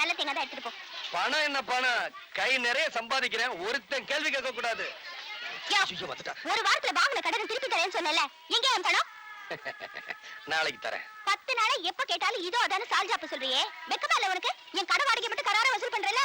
நல்ல தேங்காய் தான் எடுத்துட்டு போ. பணம் என்ன பணம்? கை நிறைய சம்பாதிக்கிறேன், ஒருத்தன் கேள்வி கேட்க கூடாது. ஒரு வாரத்துல வாங்கின கடனை திருப்பி தரேன்னு சொன்னல, எங்க என் பணம்? நாளைக்கு தரேன். 10 நாளா எப்ப கேட்டாலும் இதோ அதான சால்ஜாப்பு சொல்றியே, வெக்கமா இல்ல உனக்கு? என் கடை வாடகை மட்டும் கராரா வசூல் பண்றல.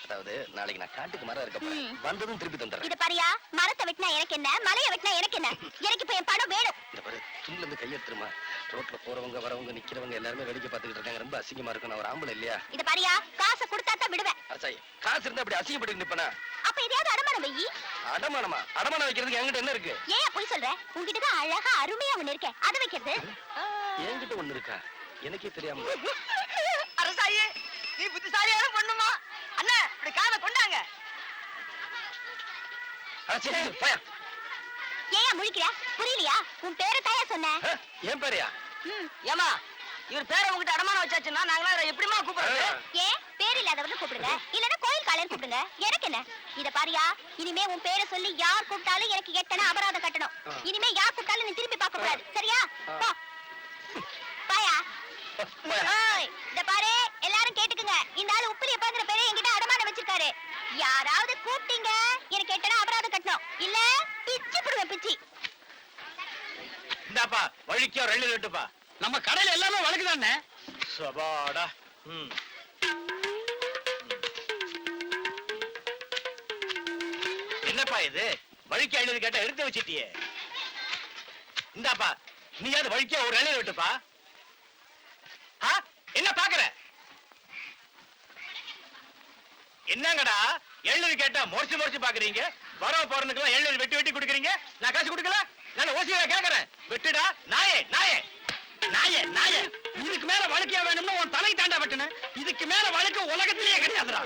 அதாவது நாளைக்கு நான் காட்டுக்கு மரம் இருக்க போறேன், வந்ததும் திருப்பி தந்துறேன். இத பாரியா, மரத்தை வெட்டினா எனக்கு என்ன, மலையை வெட்டினா எனக்கு என்ன? எனக்கு இப்ப என் பணம் வேணும். இந்த பாரு, துண்ணுல இருந்து கையெடுத்துருமா. ரோட்ல போறவங்க வரவங்க நிக்கிறவங்க எல்லாருமே வேடிக்கை பார்த்துக்கிட்டு இருக்காங்க, ரொம்ப அசிங்கமா இருக்கும். நான் ஒரு ஆம்பளை இல்லையா? இத பாரியா, காசை கொடுத்தா தான் விடுவேன். அரசாயி, காசு இருந்தா அப்படி அசிங்கப்பட்டு நிப்பனா? அப்ப இதையாவது அடமானம் வையி. அடமானமா? அடமானம் வைக்கிறதுக்கு என்கிட்ட என்ன இருக்கு? ஏன் போய் சொல்ற? உன்கிட்ட தான் அழகா அருமையா ஒண்ணு இருக்கே, அதை வைக்கிறது. என்கிட்ட ஒண்ணு இருக்கா? எனக்கே தெரியாம. அரசாயி, நீ புத்திசாலியான பொண்ணுமா? அண்ணா, இப்படி காதை கொண்டாங்க. ஏன் முழிக்கிற? புரியலையா? உன் பேரை தாயா சொன்னேன். என் பேரையா? ஏமா, இவர் பேரை உங்ககிட்ட அடமானம் வச்சாச்சுன்னா நாங்களா எப்படிமா கூப்பிடுறது? ஏன் பேர் இல்லாதவன்னு கூப்பிடுங்க, இல்லன்னா கோயில் காலைன்னு கூப்பிடுங்க, எனக்கு என்ன? இத பாரியா, இனிமே உன் பேரை சொல்லி யார் கூப்பிட்டாலும் எனக்கு எட்டன அபராதம் கட்டணும். இனிமே யார் கூப்பிட்டாலும் நீ திரும்பி பார்க்க கூடாது, சரியா? போ பாயா. இத பாரு, எல்லாரும் கேட்டுக்குங்க, இந்த ஆளு உப்பிலியப்பாங்கிற பேரை என்கிட்ட அடமானம் வச்சிருக்காரு. யாராவது கூப்பிட்டீங்க எனக்கு எட்டன அபராதம் கட்டணும், இல்ல பிச்சு புடுவேன் பிச்சி. இந்தாப்பா வழிக்கோ 2 லிட்டர்ப்பா. நம்ம கடையில எல்லாமே வழக்குதானே. சபாடா. என்னப்பா இது? வழிக்கு 7 கேட்டா எடுத்து வச்சிட்டியே. இந்தாப்பா, நீயாவது வழிக்கோ ஒரு 2 லிட்டர்ப்பா. என்ன பாக்குற? என்னங்கடா 7 கேட்டா மொறச்சு பாக்குறீங்க? வரவ போறதுக்கெல்லாம் 7 வெட்டி குடுக்குறீங்க, நான் காசு கொடுக்கல. நான் ஓசியா கேக்குறேன், வெட்டுடா நாயே நாயே நாயே நாயே. இதுக்கு மேல வழக்கியா வேணும்னு உன் தலை தாண்டா வெட்டுனேன். இதுக்கு மேல வழக்கு உலகத்திலேயே கிடையாதுடா.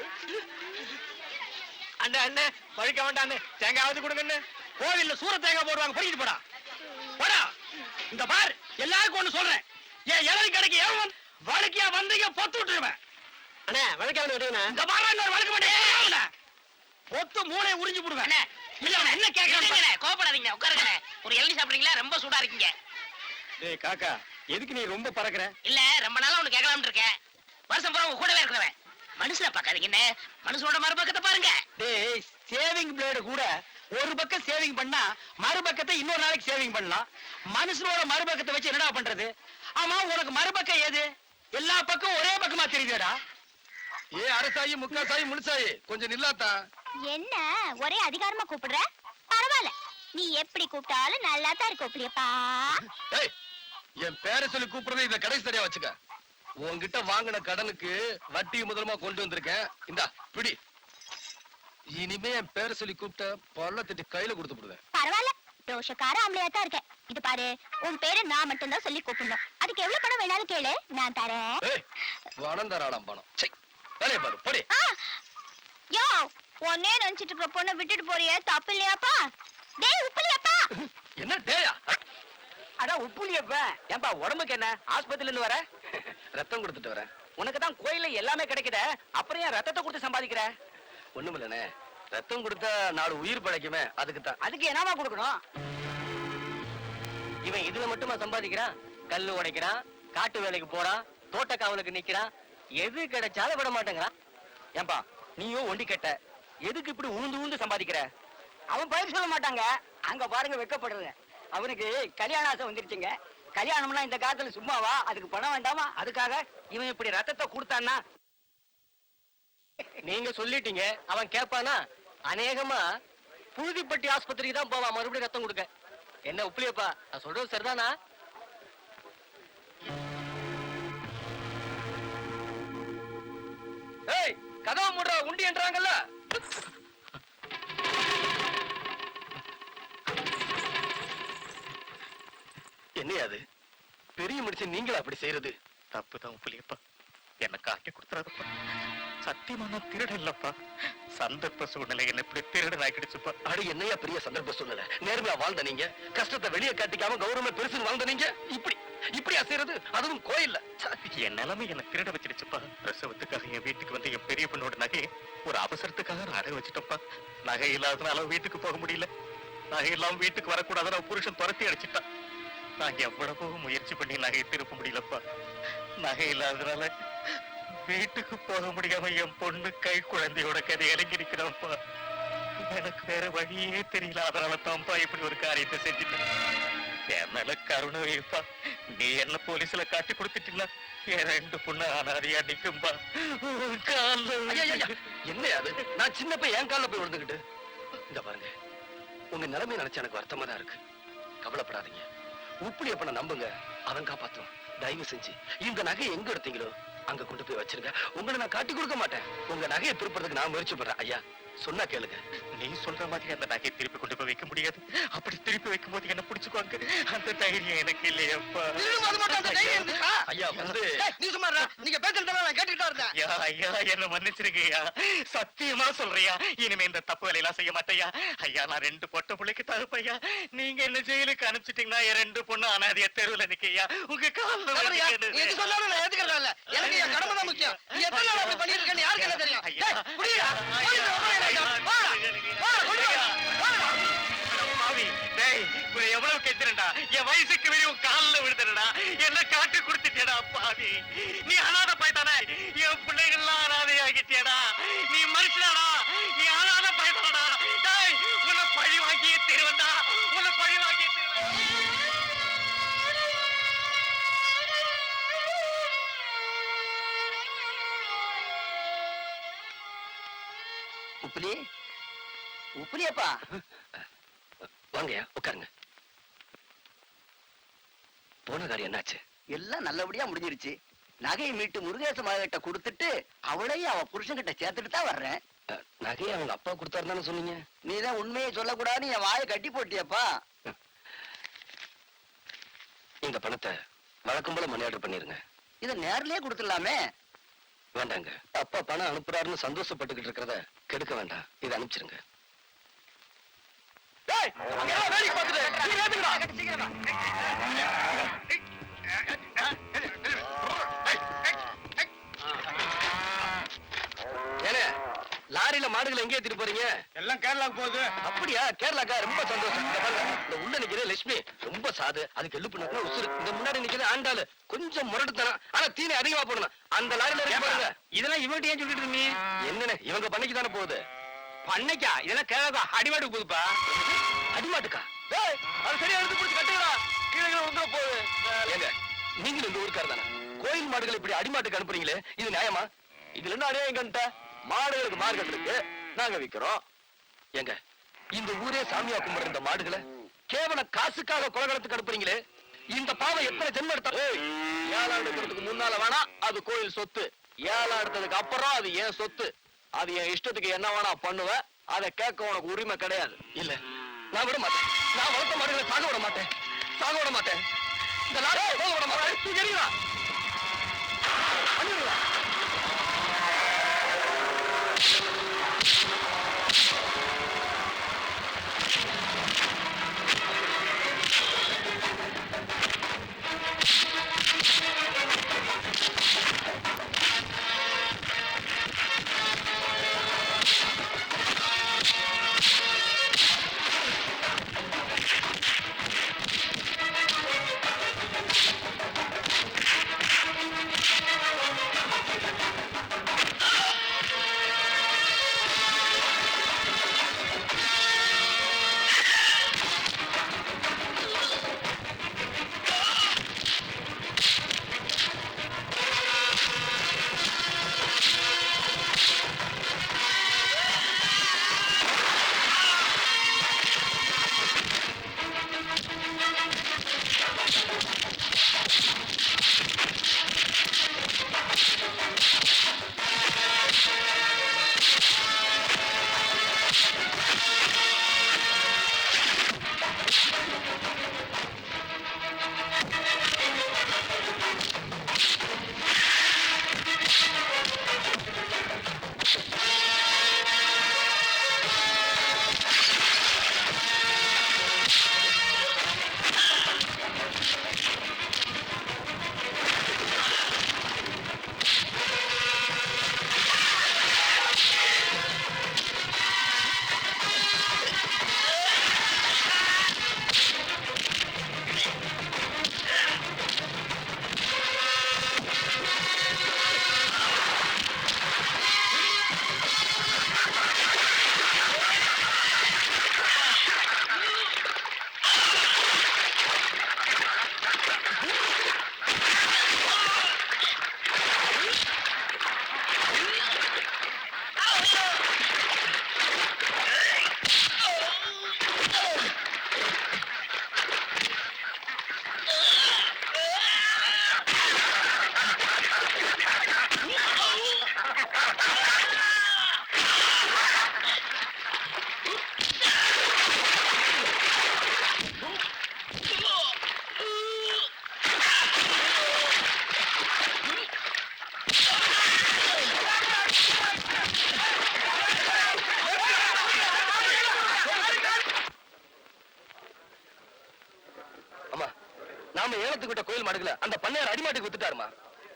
அண்ணே அண்ணே, வழிக்க வேண்டான்னு தேங்காவது கொடுங்கன்னு. கோவில்ல சூர தேங்காய் போடுவாங்க, பொறிக்கிட்டு போடா போடா. இந்த பார், எல்லாருக்கும் ஒண்ணு சொல்றேன், ஏன் இளநீ கடைக்கு எவன் வழக்கியா வந்தீங்க பொத்து விட்டுருவேன். அண்ணே வழக்காவது விடுங்க. இந்த பாரு, இன்னொரு வழக்கு மாட்டேன், பொத்து மூளை உறிஞ்சு போடுவேன். என்ன கேட்கறேன்? கோபப்படாதீங்க, உட்காருங்க. ஒரு இளநீ சாப்பிடுறீங்களா? ரொம்ப சூடா இருக்கீங்க. டேய் காக்கா, எதுக்கு நீ ரொம்ப பறக்குற? இல்ல, ரொம்ப நாளா ஒண்ணு கேட்கலாம்னு இருக்கேன். வருஷம் பூரா உங்க கூடவே இருக்கிறவன். மனுஷனை பார்க்காதீங்க, மனுஷனோட மறுபக்கத்தை பாருங்க. டேய், சேவிங் பிளேடு கூட ஒரு பக்கம் சேவிங் பண்ணா மறுபக்கத்தை இன்னொரு நாளைக்கு சேவிங் பண்ணலாம். மனுஷனோட மறுபக்கத்தை வச்சு என்னடா பண்றது? ஆமா, உனக்கு மறுபக்கம் ஏது? எல்லா பக்கம் ஒரே பக்கமா தெரியுதுடா. ஏ அரசாயி, முக்காசாயி, முழுசாயி, கொஞ்சம் நில்லாத்தா. என்ன ஒரே அதிகாரமா கூப்பிடுற? பரவாயில்ல, நீ எப்படி கூப்பிட்டாலும் நல்லா தான் இருக்கு உப்பிலியப்பா. ஏய், என் பேரை சொல்லி கூப்பிடுறது இத கடைசி சரியா வச்சுக்க. உன்கிட்ட வாங்கின கடனுக்கு வட்டி முதலமா கொண்டு வந்திருக்கேன், இந்தா பிடி. இனிமே என் பேரை சொல்லி கூப்பிட்ட பல்ல தட்டி கையில கொடுத்து விடுவேன். பரவாயில்ல, ரோஷக்கார ஆம்பளையா தான் இருக்கேன். இது பாரு, உன் பேரை நான் மட்டும் தான் சொல்லி கூப்பிடணும். அதுக்கு எவ்வளவு பணம் வேணாலும் கேளு, நான் தரேன். ஏய், பணம் தராளாம் பணம். சை, வேலைய பாரு, போடி. யோ, ஒன்னே நினைச்சிட்டு இருக்க பொண்ணை விட்டுட்டு போறியே, தப்பு இல்லையாப்பா? டேய் உப்பிலியப்பா. என்ன டேயா? அதான் உப்புலியப்ப. ஏன்பா உடம்புக்கு என்ன? ஆஸ்பத்திரில இருந்து வர? ரத்தம் கொடுத்துட்டு வரேன். உனக்கு தான் கோயில்ல எல்லாமே கிடைக்குத, அப்புறம் ஏன் ரத்தத்தை கொடுத்து சம்பாதிக்கிற? ஒண்ணுமில்லனே, ரத்தம் கொடுத்தா 4 உயிர் பழைக்குமே, அதுக்கு தான். அதுக்கு என்னவா கொடுக்கணும்? இவன் இதுல மட்டுமா சம்பாதிக்கிறான்? கல்லு உடைக்கிறான், காட்டு வேலைக்கு போறான், தோட்ட காவலுக்கு நிக்கிறான், எது கிடைச்சாலும் விட மாட்டேங்கிறான். ஏன்பா நீயும் ஒண்டி கட்ட, எதுக்கு இப்படி ஊந்து சம்பாதிக்கிற? அவன் பயிர் சொல்ல மாட்டாங்க, அங்க பாருங்க வெக்கப்படுறது. அவனுக்கு கல்யாண ஆசை வந்துருச்சுங்க. கல்யாணம்னா இந்த காலத்துல சும்மாவா? அதுக்கு பணம் வேண்டாமா? அதுக்காக இவன் இப்படி ரத்தத்தை கொடுத்தான்னா? நீங்க சொல்லிட்டீங்க, அவன் கேட்பானா? அநேகமா புழுதிப்பட்டி ஆஸ்பத்திரிக்கு தான் போவான் மறுபடியும் ரத்தம் கொடுக்க. என்ன உப்பிலியப்பா, நான் சொல்றது சரிதானா? ஏய், கதவை மூடுற, உண்டி என்றாங்கல்ல. என்னையாது பெரிய மனுஷன் நீங்களா அப்படி செய்யறது? தப்புதான் உப்பிலியப்பா, என்ன காட்டி கொடுத்துறாருப்பா. சத்தியமா நான் திருடன் இல்லப்பா. சந்தர்ப்ப சூழ்நிலை என்ன இப்படி திருடன் ஆக்கிடுச்சுப்பா. அடு என்னையா பெரிய சந்தர்ப்ப சூழ்நிலை? நேர்மையா வாழ்ந்த நீங்க, கஷ்டத்தை வெளியே காட்டிக்காம கௌரவமா பெருசுன்னு வாழ்ந்த நீங்க இப்படியா செய்யறது? அதுவும் கோயில்ல. என் நிலைமை என்ன திருட வச்சிருச்சுப்பா. பிரசவத்துக்காக என் வீட்டுக்கு வந்து என் பெரிய பொண்ணோட நகையை ஒரு அவசரத்துக்காக நான் அடகு வச்சுட்டப்பா. நகை இல்லாதனால வீட்டுக்கு போக முடியல. நகை இல்லாம வீட்டுக்கு வரக்கூடாதுன்னு புருஷன் துரத்தி அடிச்சுட்டான். நான் எவ்வளவோ முயற்சி பண்ணி நகையை திருப்ப முடியலப்பா. நகை இல்லாதனால வீட்டுக்கு போக முடியாம என் பொண்ணு கை குழந்தையோட கதை இறங்கி இருக்கிறான்ப்பா. எனக்கு வேற வழியே தெரியல. அதனால தான்ப்பா இப்படி ஒரு காரியத்தை செஞ்சுட்டேன். என் மேல கருணை வைப்பா. நீ என்ன போலீஸ்ல காட்டி கொடுத்துட்டீங்களா? என் 2 பொண்ணு அனாதையா நிக்கும்பா. என்ன அது? நான் சின்ன போய் என் கால போய் விழுந்துகிட்டு. இந்த பாருங்க, உங்க நிலைமை நினைச்சு எனக்கு வருத்தமா தான் இருக்கு. கவலைப்படாதீங்க. உப்புடி அப்ப நான் நம்புங்க, அவன் காப்பாத்தும். தயவு செஞ்சு இந்த நகை எங்க எடுத்தீங்களோ அங்க கொண்டு போய் வச்சிருங்க. உங்களை நான் காட்டி கொடுக்க மாட்டேன். உங்க நகையை திருப்பறதுக்கு நான் முயற்சி பண்றேன். ஐயா சொன்னா கேளுங்க. நீ சொல்ற மாதிரி அந்த நகையை திருப்பி கொண்டு போய் வைக்க முடியாது. அப்படி திருப்பி வைக்கும் போது என்ன பிடிச்சுக்குவாங்க. அந்த தைரியம் எனக்கு இல்லையப்பா. ஐயா வந்து நீ சும்மா நீங்க பேசுறத நான் கேட்டுக்கிட்டா இருந்தேன். ஐயா ஐயா என்ன மன்னிச்சிருக்கீயா. சத்தியமா சொல்றியா? இனிமே இந்த தப்பு வேலையெல்லாம் செய்ய மாட்டேயா. ஐயா நான் 2 பொட்ட பிள்ளைக்கு தகுப்பையா. நீங்க என்ன ஜெயிலுக்கு அனுப்பிச்சிட்டீங்கன்னா என் 2 பொண்ணு அனாதையா தெருவுல நிக்கையா. உங்க கால எது சொன்னாலும் நான் ஏத்துக்கிறேன். எனக்கு என் கடமை தான் முக்கியம். நீ எத்தனை நாள் அப்படி பண்ணிட்டு இருக்கேன்னு யாருக்கு என்ன தெரியும்? ஐயா புரியுதா? எவ்வளவு கெட்டுறா. என் வயசுக்கு வெளியே காலில் விழுதுடா. என்ன காட்டு கொடுத்துட்டேடா பாவி. நீ அனாதை போய்தானே. என் பிள்ளைகள்லாம் அனாதை ஆகிட்டேடா. நீ மனுஷனாடா. நீ அனாதை போய்தானடா. உன்னை பழி வாங்கியே திருவண்டா. உன்னை பழி வாங்கியே திருவண்டா. உப்புலி உப்புலியப்பா வாங்கய்யா உட்காருங்க. போன காரியம் என்னாச்சு? எல்லாம் நல்லபடியா முடிஞ்சிருச்சு. நகையை மீட்டு முருகேச மகிட்ட கொடுத்துட்டு அவளையும் அவ புருஷன்கிட்ட சேர்த்துட்டு தான் வர்றேன். நகையை அவங்க அப்பா கொடுத்தாருன்னு சொன்னீங்க. நீதான் உண்மையை சொல்லக்கூடாதுன்னு என் வாயை கட்டி போட்டியப்பா. இந்த பணத்தை வழக்கம் போல மணி ஆர்டர் பண்ணிருங்க. இதை நேர்லயே கொடுத்துடலாமே. வேண்டாங்க. அப்பா பணம் அனுப்புறாருன்னு சந்தோஷப்பட்டுக்கிட்டு இருக்கிறத கெடுக்க வேண்டாம். இதை அனுப்பிச்சிருங்க. லாரியில மாடுகளை எங்கே ஏத்திட்டு போறீங்க? எல்லாம் கேரளாக்கு போகுது. அப்படியா? கேரளாக்கா? ரொம்ப சந்தோஷம். இந்த உள்ள நிக்கிற லட்சுமி ரொம்ப சாது. அதுக்கு எள்ளு பண்ணா உசுறு. இந்த முன்னாடி நிக்கிற ஆண்டாளு கொஞ்சம் முரட்டுத்தனம். ஆனா தீனி அதிகமா போடணும். அந்த லாரியில இருக்கு பாருங்க. இதெல்லாம் இவன்ட்டு ஏன் சொல்லிட்டு இருந்தீங்க? என்னன்னு இவங்க பண்ணைக்கு தானே போகுது. பண்ணைக்கா? இதெல்லாம் கேரளா அடிமாட்டுக்கு போகுதுப்பா. அடிமாட்டுக்கா? அது சரியா எடுத்து பிடிச்சு கட்டுங்களா. கீழே வந்துட போகுது. ஏங்க நீங்களும் இந்த ஊருக்கார தானே. கோயில் மாடுகள் இப்படி அடிமாட்டுக்கு அனுப்புறீங்களே, இது நியாயமா? இதுல என்ன அநியாயம் கண்ட? மாடுகளுக்கு மார்க்கெட் இருக்கு, நாங்க விக்கிறோம். ஏங்க இந்த ஊரே சாமியா கும்பிடுற இந்த மாடுகளை கேவல காசுக்காக கொலகலத்துக்கு அனுப்புறீங்களே, இந்த பாவம் எத்தனை ஜென்மம் எடுத்தா? ஏழாம் எடுக்கிறதுக்கு முன்னால வேணா அது கோயில் சொத்து. ஏழாம் எடுத்ததுக்கு அப்புறம் அது என் சொத்து. அது என் இஷ்டத்துக்கு என்ன வேணா பண்ணுவேன். அதை கேட்க உனக்கு உரிமை கிடையாது. இல்ல நான் விட மாட்டேன். நான் வளர்த்த மாடுகளை சாக விட மாட்டேன். சாக விட மாட்டேன். இந்த நாடே போக விட மாட்டேன். பண்ணிடுவா. நேர்ந்து விட்ட கோயில் மாடுகளை அந்த பண்ணையார் அடிமாட்டுக்கு வித்துட்டாருமா.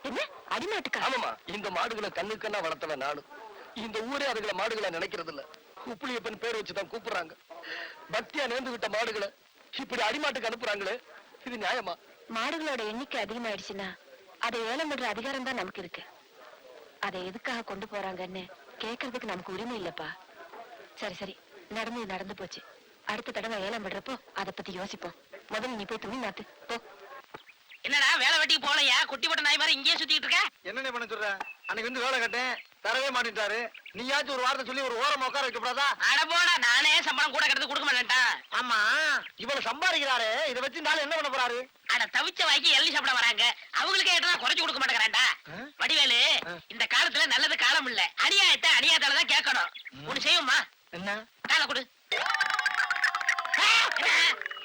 என்ன அடிமாட்டுக்கா? ஆமாமா, இந்த மாடுகளை கண்ணுக்கண்ணா வளர்த்தவன் நானும். இந்த ஊரே அதுகளை மாடுகளை நினைக்கிறது இல்ல. உப்புளியப்பன் பேர் வச்சுதான் கூப்பிடுறாங்க. பக்தியா நேர்ந்து விட்ட மாடுகளை இப்படி அடிமாட்டுக்கு அனுப்புறாங்களே, இது நியாயமா? மாடுகளோட எண்ணிக்கை அதிகமாயிடுச்சுன்னா அதை ஏலம் விடுற அதிகாரம் தான் நமக்கு இருக்கு. அதை எதுக்காக கொண்டு போறாங்கன்னு கேக்குறதுக்கு நமக்கு உரிமை இல்லப்பா. சரி சரி, நடந்து போச்சு. அடுத்த தடவை ஏலம் விடுறப்போ அதை பத்தி யோசிப்போம். முதல்ல நீ போய் துணி மாத்து போ. என்னடா வேலை வெட்டிக்கு போலையா? குட்டி போட்ட நாய் மாதிரி இங்கேயே சுத்திட்டு இருக்க? என்ன பண்ண சொல்ற? அன்னைக்கு வந்து வேலை கட்டேன், தரவே மாட்டேன்ட்டாரு. நீயாச்சும் ஒரு வார்த்தை சொல்லி ஒரு ஓரம் உட்கார வைக்கப்படாதா? அட போடா, நானே சம்பளம் கூட கட்டது கொடுக்க மாட்டேன்டா. ஆமா, இவ்வளவு சம்பாதிக்கிறாரு, இதை வச்சு என்ன பண்ண போறாரு? அட தவிச்ச வாய்க்கு எள்ளி சாப்பிட வராங்க, அவங்களுக்கே ஏற்றா குறைச்சு கொடுக்க மாட்டேங்கிறான்டா. வடிவேலு, இந்த காலத்துல நல்லது காலம் இல்ல, அநியாயத்தை அநியாயத்தாலதான் கேட்கணும். ஒண்ணு செய்யுமா? என்ன? காலை கொடு.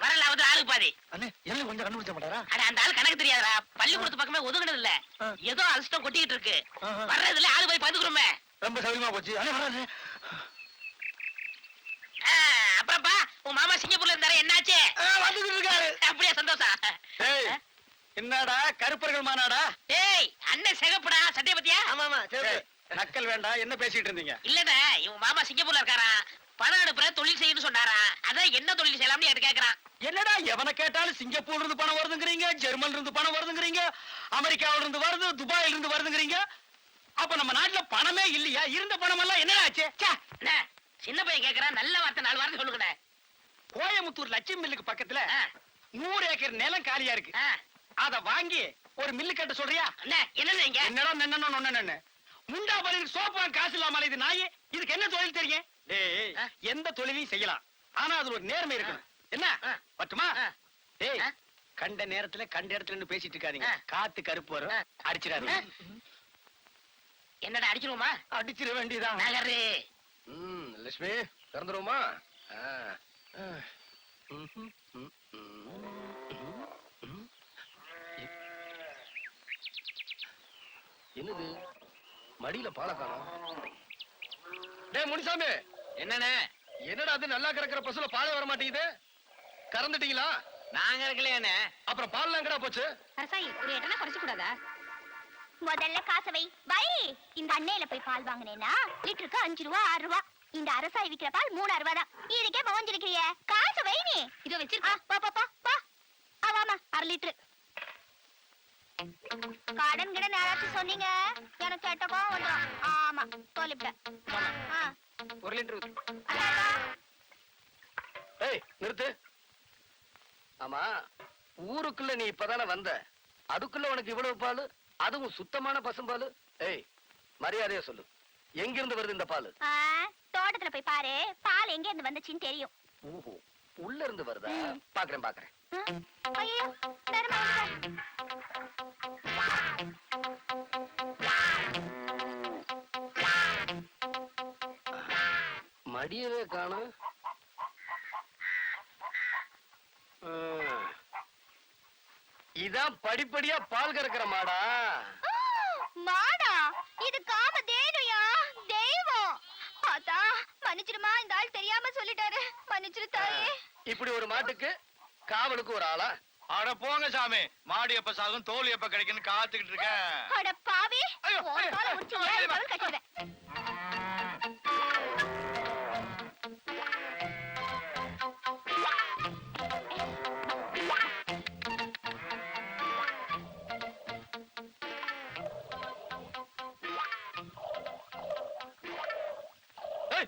வரல வந்து ஆளுக்கு பாதி. அண்ணே, எல்லாம் கொஞ்சம் கண்டுபிடிச்ச மாட்டாரா? அட அந்த ஆளு கணக்கு தெரியாதா? பள்ளிக்கூடத்து பக்கமே ஒதுங்கினது இல்ல, ஏதோ அலசம் கொட்டிக்கிட்டு இருக்கு. வர்றதுல ஆளு போய் பாத்துக்கிறோமே. ரொம்ப சௌரியமா போச்சு. அண்ணே வராரு. அப்புறம்ப்பா, உன் மாமா சிங்கப்பூர்ல இருந்தாரு, என்னாச்சு? வந்துட்டு இருக்காரு. அப்படியே சந்தோஷம். ஏய், என்னடா கருப்பர்கள் மாநாடா? ஏய், அண்ணன் சிகப்புடா, சட்டைய பத்தியா? ஆமாமா, சரி. நக்கல் வேண்டாம். என்ன பேசிட்டு இருந்தீங்க? இல்லடா, இவன் மாமா சிங்கப்பூர்ல இருக்காரா, பணம் அனுப்புற தொழில் செய்யணும் சொன்னாரா. அதான் என்ன தொழில் செய்யலாம்னு என்கிட்ட கேக்குறான். என்னடா எவனை கேட்டாலும் சிங்கப்பூர்ல இருந்து பணம் வருதுங்கிறீங்க, ஜெர்மன்ல இருந்து பணம் வருதுங்கிறீங்க, அமெரிக்காவில இருந்து வருது, துபாயில இருந்து வருதுங்கிறீங்க. அப்ப நம்ம நாட்டுல பணமே இல்லையா? இருந்த பணம் எல்லாம் என்ன ஆச்சு? சின்ன பையன் கேக்குறான், நல்ல வார்த்தை 4 வார்த்தை சொல்லுங்க. கோயம்புத்தூர் லட்சுமி மில்லுக்கு பக்கத்துல 100 ஏக்கர் நிலம் காலியா இருக்கு. அத வாங்கி ஒரு மில்லு கட்ட சொல்றியா? என்னடா முண்டா பலிக்கு சோப்பா காசு இல்லாம இது நாயே. இதுக்கு என்ன தொழில் தெரியும்? டேய், எந்த தொழிலையும் செய்யலாம், ஆனா அது ஒரு நேர்மை இருக்கணும். என்ன பட்டுமா? டேய், கண்ட நேரத்துல கண்ட இடத்துல இருந்து பேசிட்டு இருக்காதீங்க. காத்து கருப்பு வரும், அடிச்சிடாதீங்க. என்னடா அடிச்சிருவோமா? அடிச்சிட வேண்டியதான். நகரு. லட்சுமி, திறந்துருவோமா? என்னது மடியில பால காணோம்? டேய் முனிசாமி, என்னண்ணே? என்னடா அது நல்லா கறக்கிற பசுல பாலே வர மாட்டேங்குது? கறந்துட்டீங்களா? நாங்க இருக்கலையானே. அப்புறம் பால்லாம் எங்கடா போச்சு? அரசாயி ஒரு எட்டனா குறைச்சு கூடாதா? முதல்ல காசை வை. இந்த அன்னையில போய் பால் வாங்கினேன்னா லிட்டருக்கு 5 ரூபா 6 ரூபா. இந்த அரசாய் விக்கிற பால் 3 ரூபா தான். இதுக்கே மோஞ்சிருக்கிறிய. காசை வை நீ. இதோ வச்சிருக்கா. பா ஆமாமா 1/2 லிட்டர். கடன் கிட நேராச்சும் சொன்னீங்க, எனக்கு கேட்டக்கோ வந்துடும். ஆமா சொல்லிவிட்டேன். 1 லிட்டர். ஏய் நிறுத்து. ஆமா, ஊருக்குள்ள நீ இப்பதானே வந்த, அதுக்குள்ள உனக்கு இவ்வளவு பால், அதுவும் சுத்தமான பசும்பால். ஏய், மரியாதையா சொல்லு, எங்கிருந்து வருது இந்த பால்? தோட்டத்துல போய் பாரு, பால் எங்க இருந்து வந்துச்சுன்னு தெரியும். ஓஹோ, உள்ள இருந்து வருதா? பாக்குறேன். ஐயோ, தருமா. மடியவே காணோம். இதான் படிப்படியா பால் கறக்கிற மாடா? மாடா? இது காமதேனுயா, தெய்வம். அதா மன்னிச்சிடுமா, இந்த ஆள் தெரியாம சொல்லிட்டாரு, மன்னிச்சிரு தாயே. இப்படி ஒரு மாட்டுக்கு காவலுக்கு ஒரு ஆளா? அட போங்க சாமி, மாடு எப்ப சாகும் தோல் எப்ப கிடைக்குன்னு காத்துக்கிட்டு இருக்கேன். அட பாவி, ஒரு கால உரிச்சு ஏழு பவுல் கட்டிடுவேன்.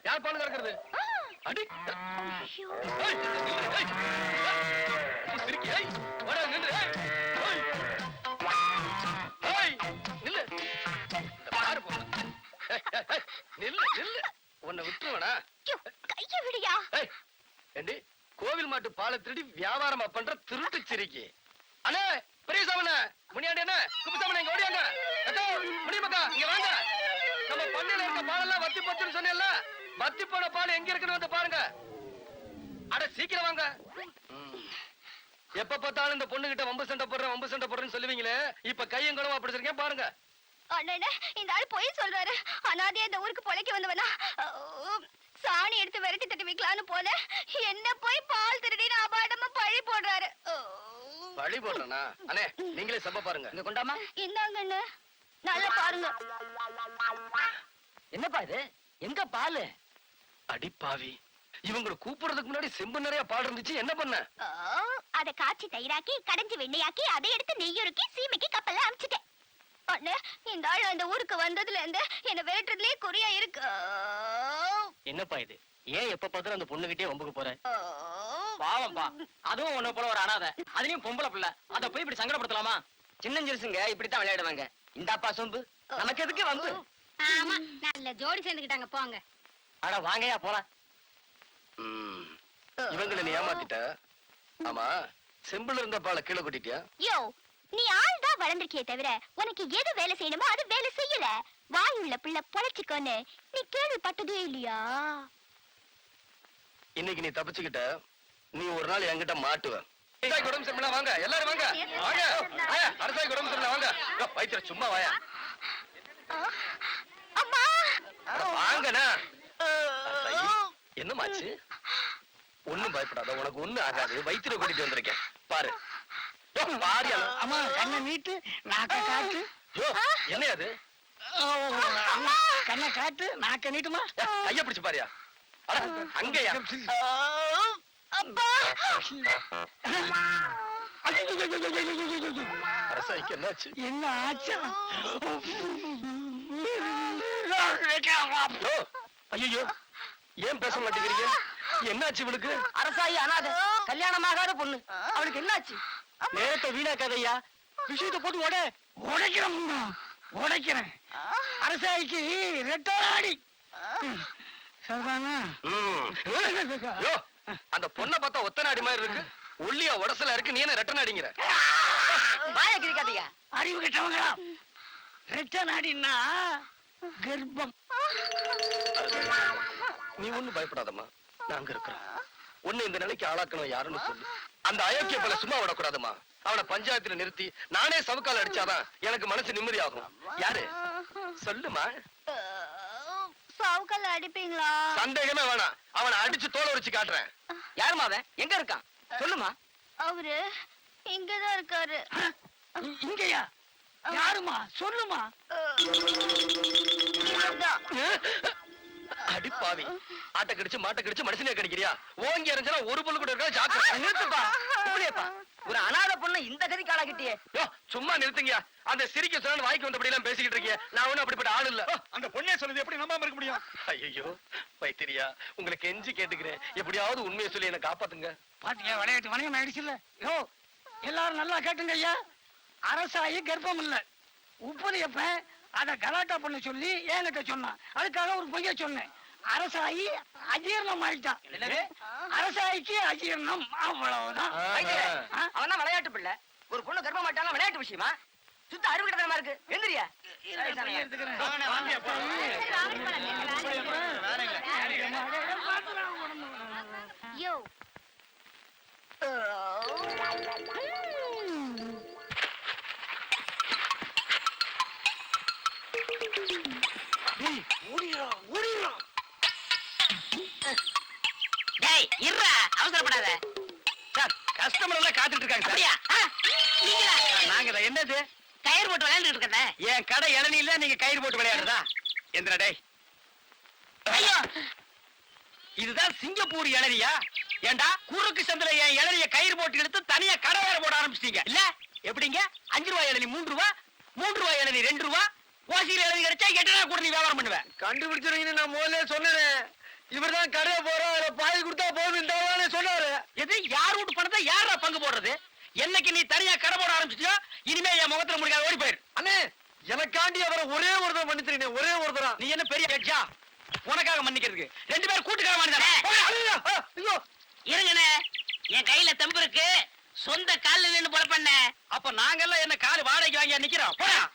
யார் பால் கறக்கிறது? அடி உன்னை விட்டுருவனா? கைய விடியா. கோவில் மாட்டு பாலை திருடி வியாபாரமா பண்ற திருட்டு சிரிக்கி. அண்ணே, பெரிய சாமண்ண, முனியாண்டி அண்ணே, குப்புசாமண்ண, இங்க ஓடியாங்க. முடியுமாக்கா, இங்க வாங்க. நம்ம பண்ணையில இருக்க பாலெல்லாம் வத்தி போச்சுன்னு சொன்னேன்ல, வத்தி போன பால் எங்க இருக்குன்னு வந்து பாருங்க. அட சீக்கிரம் வாங்க. எப்ப பார்த்தாலும் இந்த பொண்ணு கிட்ட வம்பு சண்டை போடுறேன்னு சொல்லுவீங்களே, இப்ப கையங்களும் அப்படி இருக்கேன் பாருங்க. அண்ணே, இந்த ஆள் பொய் சொல்றாரு. அனாதையா இந்த ஊருக்கு பொழைக்க வந்தவனா? சாணி எடுத்து விரட்டி தட்டி வைக்கலான்னு போன என்ன போய் பால் திருடின்னு அபாடமா பழி போடுறாரு. பழி போடுறனா அண்ணே, நீங்களே சம்ப பாருங்க. இந்த கொண்டாமா இந்தாங்க அண்ணே, நல்லா பாருங்க. என்னப்பா இது? எங்க பாலு? அடிப்பாவி, இவங்களை கூப்பிடுறதுக்கு முன்னாடி செம்பு நிறைய பால் இருந்துச்சு, என்ன பண்ண? அத காய்ச்சி தயிராக்கி கடைஞ்சி வெண்ணையாக்கி அதை எடுத்து நெய்யுருக்கி சீமைக்கு கப்பல்ல அனுப்பிச்சிட்டேன். அண்ணே, இந்த ஆள் அந்த ஊருக்கு வந்ததுல இருந்து என்ன விரட்டுறதுலயே குறியா இருக்கு. என்னப்பா இது? ஏன் எப்ப பார்த்தாலும் அந்த பொண்ணுகிட்டே வம்புக்கு போற? பாவம்பா, அதுவும் உன்ன போல ஒரு அனாதை, அதுலயும் பொம்பளை பிள்ளை, அத போய் இப்படி சங்கடப்படுத்தலாமா? சின்னஞ்சிறுசுங்க இப்படித்தான் விளையாடுவாங்க. இந்தாப்பா சொம்பு, நமக்கு எதுக்கு வந்து? ஆமா, நல்ல ஜோடி சேர்ந்துக்கிட்டாங்க போங்க. அட வாங்கயா போலாம். இவங்களை நீ ஏமாத்திட்ட. ஆமா, செம்புல இருந்த பாலை கீழே கொட்டிட்டியா? யோ, நீ ஆள் தான் வளர்ந்திருக்கியே தவிர உனக்கு எது வேலை செய்யணுமோ அது வேலை செய்யல. வாயுள்ள பிள்ளை பொழைச்சிக்கோன்னு நீ கேள்விப்பட்டதே இல்லையா? இன்னைக்கு நீ தப்பிச்சுக்கிட்ட, நீ ஒரு நாள் என்கிட்ட மாட்டுவ. அரசாய் குடும்பம் சரியில்லை, வாங்க எல்லாரும் வாங்க வாங்க. அரசாய் குடும்பம் சரியில்லை, வாங்க. வைத்திர சும்மா வாயா. அம்மா, வாங்கண்ணா. என்னமாச்சு? ஒண்ணும் பயப்படாத, உனக்கு ஒண்ணு ஆகாது. வைத்திர கூட்டிட்டு வந்திருக்கேன் பாரு. பாரு அம்மா, கண்ணை நீட்டு, நாக்க காட்டு. என்ன அது? கண்ணை காட்டு, நாக்க நீட்டுமா. கைய பிடிச்சு பாரியா. அங்கயா? அப்பா, அரசாய்க்கு என்னாச்சு? என்ன ஆச்சா? ஐயோ, ஏன் பேச மாட்டேங்கிறீங்க? என்னாச்சு இவளுக்கு? அரசாயி அனாதை, கல்யாணமாகாத பொண்ணு, அவளுக்கு என்னாச்சு? நேரத்தை வீணாக்காதையா, விஷயத்தை போட்டு உடைக்கிறேன். அரசாயிக்கு ரெட்டாடி. யோ, அந்த பொண்ணை பார்த்தா ஒத்த நாடி மாதிரி இருக்கு. ஒல்லியா உடசலா இருக்கு, நீ என்ன ரெட்ட நாடிங்கிற? வாய கிரிக்காதீங்க, அறிவு கெட்டவங்களா. ரெட்ட நாடின்னா கர்ப்பம். நீ ஒண்ணும் பயப்படாதம்மா, நாங்க இருக்கிறோம். ஒண்ணு இந்த நிலைக்கு ஆளாக்கணும் யாருன்னு சொல்லு. அந்த அயோக்கிய பல சும்மா விடக்கூடாதுமா. அவனை பஞ்சாயத்துல நிறுத்தி நானே சவுக்கால் அடிச்சாதான் எனக்கு மனசு நிம்மதி ஆகும். யாரு சொல்லுமா? சாவுக்கல்ல அடிப்பீங்களா? சந்தேகமே வேணாம், அவனை அடிச்சு தோலை உரிச்சு காட்டுறேன். யாருமா அவன்? எங்க இருக்கான் சொல்லுமா. அவரு இங்கதான் இருக்காரு. இங்கயா? யாருமா சொல்லுமா. இவர்தான். அடிப்பாவி, ஆட்ட கடிச்சு மாட்ட கடிச்சு மனுஷனே கடிக்கிறியா? ஓங்கி எறிஞ்சா ஒரு பொண்ணு கூட இருக்கா? ஜாக்கிரதை. நிறுத்துப்பா. இப்படியேப்பா, ஒரு அனாதை பொண்ணு இந்த கதி காலாக்கிட்டியே. யோ, சும்மா நிறுத்துங்க. அந்த சிரிக்க சொன்ன வாய்க்கு வந்தபடி எல்லாம் பேசிக்கிட்டு இருக்கீங்க. நான் ஒண்ணும் அப்படிப்பட்ட ஆள் இல்ல. அந்த பொண்ணே சொன்னது எப்படி நம்பாம இருக்க முடியும்? ஐயோ வைத்திரியா, உங்களுக்கு கெஞ்சி கேட்டுக்கிறேன், எப்படியாவது உண்மையை சொல்லி என்ன காப்பாத்துங்க. பாத்தீங்க, விளையாட்டு வணிகம் ஆயிடுச்சுல்ல. யோ, எல்லாரும் நல்லா கேட்டுங்க ஐயா. அரசாயி கர்ப்பம் இல்ல. உப்புரியப்ப அத கலாட்டா பண்ண சொல்லி என்கிட்ட சொன்னான். அதுக்காக ஒரு பொய்ய சொன்னேன். அரசாயி அஜீர்ணம் ஆயிட்டான். அரசாயிக்கு அஜீர்ணம், அவ்வளவுதான். அவன் தான் விளையாட்டு பிள்ளை. ஒரு பொண்ணு கர்ப்பம் ஆயிட்டாலும் விளையாட்டு விஷயமா? சுத்த அறிவு கிட்டமா இருக்கு. எந்திரியா. யோ, டேய், இருடா, அவசரப்படாத. சார், கஸ்டமர் எல்லாம் காத்துட்டு இருக்காங்க சார். அப்படியா? நீங்களா? நாங்க தான். என்னது? கயிறு போட்டு விளையாண்டுட்டு இருக்கதே. என் கடை இளநில நீங்க கயிறு போட்டு விளையாடுறதா? எந்திரா டேய். ஐயோ, இதுதான் சிங்கப்பூர் இளநியா? ஏண்டா குறுக்கு சந்தில என் இளநிய கயிறு போட்டு எடுத்து தனியா கடை வேற போட ஆரம்பிச்சிட்டீங்க இல்ல? எப்படிங்க? 5 ரூபாய் இளநி 3 ரூபாய், 3 ரூபாய் இளநி 2 ரூபாய், ஓசியில இளநி கிடைச்சா 8 ரூபாய் கூட நீ வியாபாரம் பண்ணுவேன். கண்டுபிடிச்சிருவீங்கன்னு நான் முதல்ல சொன்னேன். இவர்தான் கடையை போறோம், அதுல பாய் கொடுத்தா போதும் சொன்னாரு. எது? யார் வீட்டு பணத்தை யாரா பங்கு போடுறது? என்னைக்கு நீ தனியா கடை போட ஆரம்பிச்சிட்டியோ இனிமே என் முகத்துல முடிக்காத, ஓடி போயிரு. அண்ணே, எனக்காண்டி அவரை ஒரே ஒரு தடவை மன்னிச்சிருக்கேன், ஒரே ஒரு தடவை. நீ என்ன பெரிய கேட்சா உனக்காக மன்னிக்கிறதுக்கு? 2 பேரும் கூட்டுக்காக மன்னிச்சானே. இருங்கண்ணே, என் கையில தெம்பு இருக்கு. சொந்த கால்ல நின்னு பொழப்பண்ண. அப்ப நாங்கெல்லாம் என்ன கால் வாடகைக்கு வாங்கி நிக்கிறோம்? போடா.